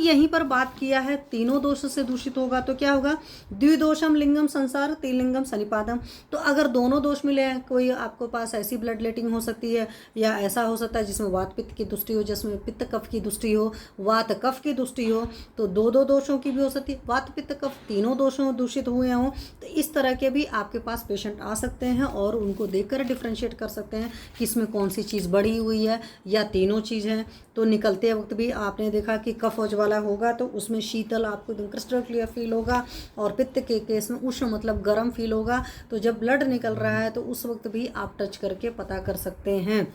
यहीं पर बात किया है तीनों दोष से दूषित होगा तो क्या होगा, द्विदोषम लिंगम संसार त्रिलिंगम सनिपातम। तो अगर दोनों दोष मिले हैं, कोई आपको पास ऐसी ब्लड लेटिंग हो सकती है या ऐसा हो सकता है जिसमें वात पित्त की दुष्टि हो, जिसमें पित्त कफ की दुष्टि हो, वात कफ की दुष्टि हो, तो दो दो दोषों की भी हो सकती है। वात पित्त कफ तीनों दोषों दूषित हुए हों तो इस तरह के भी आपके पास पेशेंट आ सकते हैं और उनको देखकर डिफ्रेंशिएट कर सकते हैं कि इसमें कौन सी चीज़ बढ़ी हुई है या तीनों चीज़ हैं। तो निकलते वक्त भी आपने देखा कि कफ वाला होगा तो उसमें शीतल आपको एकदम क्रिस्टल क्लियर फील होगा, और पित्त के केस में उष्ण मतलब गर्म फील होगा। तो जब ब्लड निकल रहा है तो उस वक्त भी आप टच करके पता कर सकते हैं।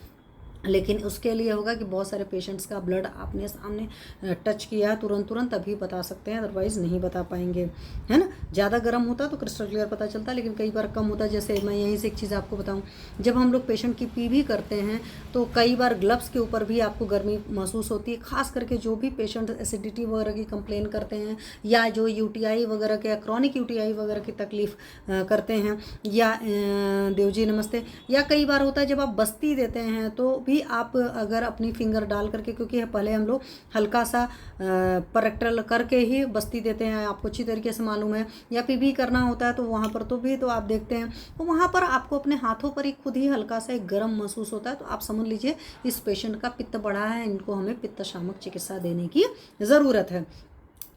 लेकिन उसके लिए होगा कि बहुत सारे पेशेंट्स का ब्लड आपने सामने टच किया तुरंत तभी बता सकते हैं, अदरवाइज़ नहीं बता पाएंगे, है ना। ज़्यादा गर्म होता तो क्रिस्टल क्लियर पता चलता, लेकिन कई बार कम होता। जैसे मैं यहीं से एक चीज़ आपको बताऊं, जब हम लोग पेशेंट की पीवी करते हैं तो कई बार ग्लव्स के ऊपर भी आपको गर्मी महसूस होती है। खास करके जो भी पेशेंट एसिडिटी वगैरह की कंप्लेन करते हैं या जो यूटीआई वगैरह के क्रॉनिक यूटीआई वगैरह की तकलीफ करते हैं, या देवजी नमस्ते, या कई बार होता है जब आप बस्ती देते हैं तो भी आप अगर अपनी फिंगर डाल करके, क्योंकि पहले हम लोग हल्का सा परेक्टल करके ही बस्ती देते हैं, आपको अच्छी तरीके से मालूम है, या पीवी करना होता है तो वहाँ पर तो भी तो आप देखते हैं तो वहाँ पर आपको अपने हाथों पर ही खुद ही हल्का सा एक गर्म महसूस होता है। तो आप समझ लीजिए इस पेशेंट का पित्त बढ़ा है, इनको हमें पित्त शामक चिकित्सा देने की ज़रूरत है।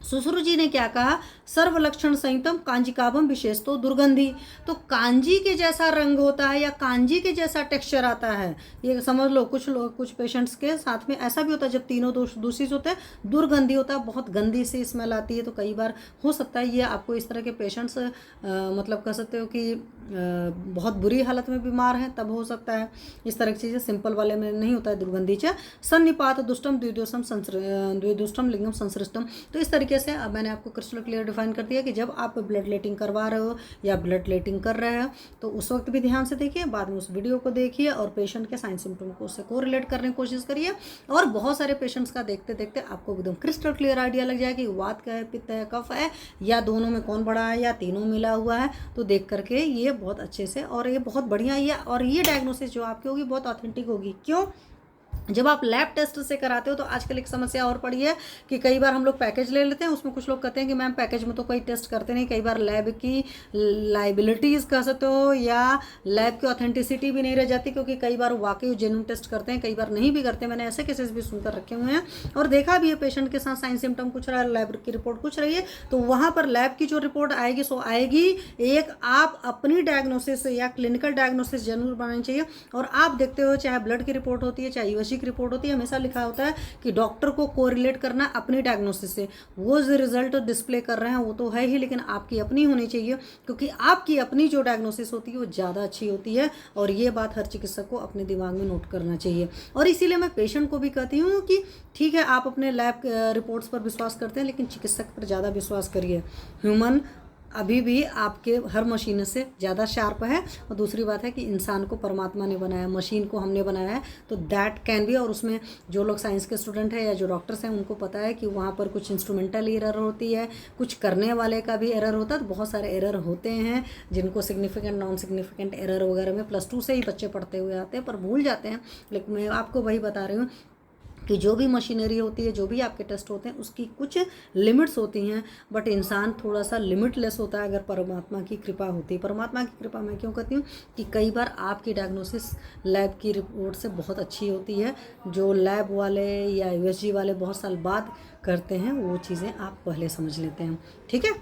सुश्रु जी ने क्या कहा, सर्वलक्षण संयुतम कांजिकाभम विशेष तो दुर्गंधी। तो कांजी के जैसा रंग होता है या कांजी के जैसा टेक्सचर आता है, ये समझ लो। कुछ पेशेंट्स के साथ में ऐसा भी होता है जब तीनों दोष दूषित होते हैं, दुर्गंधी होता है, बहुत गंदी सी स्मेल आती है। तो कई बार हो सकता है ये आपको इस तरह के पेशेंट्स मतलब कह सकते हो कि बहुत बुरी हालत में बीमार हैं, तब हो सकता है इस तरह की चीज़ें। सिंपल वाले में नहीं होता है दुर्गंधी च सन्निपात दुष्टम द्विदुष्टम लिंगम संसृष्टम। तो इस तरीके से अब मैंने आपको क्रिस्टल क्लियर डिफाइन कर दिया कि जब आप ब्लड लेटिंग करवा रहे हो या ब्लड लेटिंग कर रहे हो तो उस वक्त भी ध्यान से देखिए, बाद में उस वीडियो को देखिए और पेशेंट के साइन सिम्टम को उससे कोरिलेट करने की कोशिश करिए। और बहुत सारे पेशेंट्स का देखते देखते आपको एकदम क्रिस्टल क्लियर आइडिया लग जाए कि वात का है, पित्त है, कफ है, या दोनों में कौन बड़ा है या तीनों मिला हुआ है। तो देख करके ये बहुत अच्छे से, और ये बहुत बढ़िया ये डायग्नोसिस जो आपकी होगी बहुत ऑथेंटिक होगी। क्यों? जब आप लैब टेस्ट से कराते हो तो आजकल एक समस्या और पड़ी है कि कई बार हम लोग पैकेज ले लेते हैं, उसमें कुछ लोग कहते हैं कि मैम पैकेज में तो कोई टेस्ट करते नहीं। कई बार लैब की लाइबिलिटीज़ कह सकते हो या लैब की ऑथेंटिसिटी भी नहीं रह जाती, क्योंकि कई बार वाकई जेन्युइन टेस्ट करते हैं, कई बार नहीं भी करते। मैंने ऐसे केसेस भी सुनकर रखे हुए हैं और देखा भी है, पेशेंट के साथ साइन सिम्टम कुछ रहा है, लैब की रिपोर्ट कुछ रही है, तो वहाँ पर लैब की जो रिपोर्ट आएगी सो आएगी। एक आप अपनी डायग्नोसिस या क्लिनिकल डायग्नोसिस जरूर बनानी चाहिए। और आप देखते हो चाहे ब्लड की रिपोर्ट होती है चाहे यूएसजी की रिपोर्ट होती है, हमेशा लिखा होता है कि डॉक्टर को कोरिलेट करना अपनी डायग्नोसिस से। वो जो रिजल्ट डिस्प्ले कर रहे हैं वो तो है ही, लेकिन आपकी अपनी होनी चाहिए, क्योंकि आपकी अपनी जो डायग्नोसिस होती है वो ज़्यादा अच्छी होती है। और ये बात हर चिकित्सक को अपने दिमाग में नोट करना चाहिए। और इसीलिए मैं पेशेंट को भी कहती हूँ कि ठीक है आप अपने लैब रिपोर्ट्स पर विश्वास करते हैं, लेकिन चिकित्सक पर ज़्यादा विश्वास करिए। ह्यूमन अभी भी आपके हर मशीन से ज़्यादा शार्प है। और दूसरी बात है कि इंसान को परमात्मा ने बनाया, मशीन को हमने बनाया है, तो दैट कैन बी। और उसमें जो लोग साइंस के स्टूडेंट हैं या जो डॉक्टर्स हैं उनको पता है कि वहाँ पर कुछ इंस्ट्रूमेंटल एरर होती है, कुछ करने वाले का भी एरर होता है। तो बहुत सारे एरर होते हैं जिनको सिग्निफिकेंट नॉन सिग्निफिकेंट एरर वगैरह में +2 से ही बच्चे पढ़ते हुए आते हैं, पर भूल जाते हैं। लेकिन मैं आपको वही बता रही हूँ कि जो भी मशीनरी होती है, जो भी आपके टेस्ट होते हैं, उसकी कुछ लिमिट्स होती हैं। बट इंसान थोड़ा सा लिमिटलेस होता है अगर परमात्मा की कृपा होती है। परमात्मा की कृपा मैं क्यों कहती हूँ कि कई बार आपकी डायग्नोसिस लैब की रिपोर्ट से बहुत अच्छी होती है। जो लैब वाले या यूएसजी वाले बहुत साल बाद करते हैं वो चीज़ें आप पहले समझ लेते हैं। ठीक है।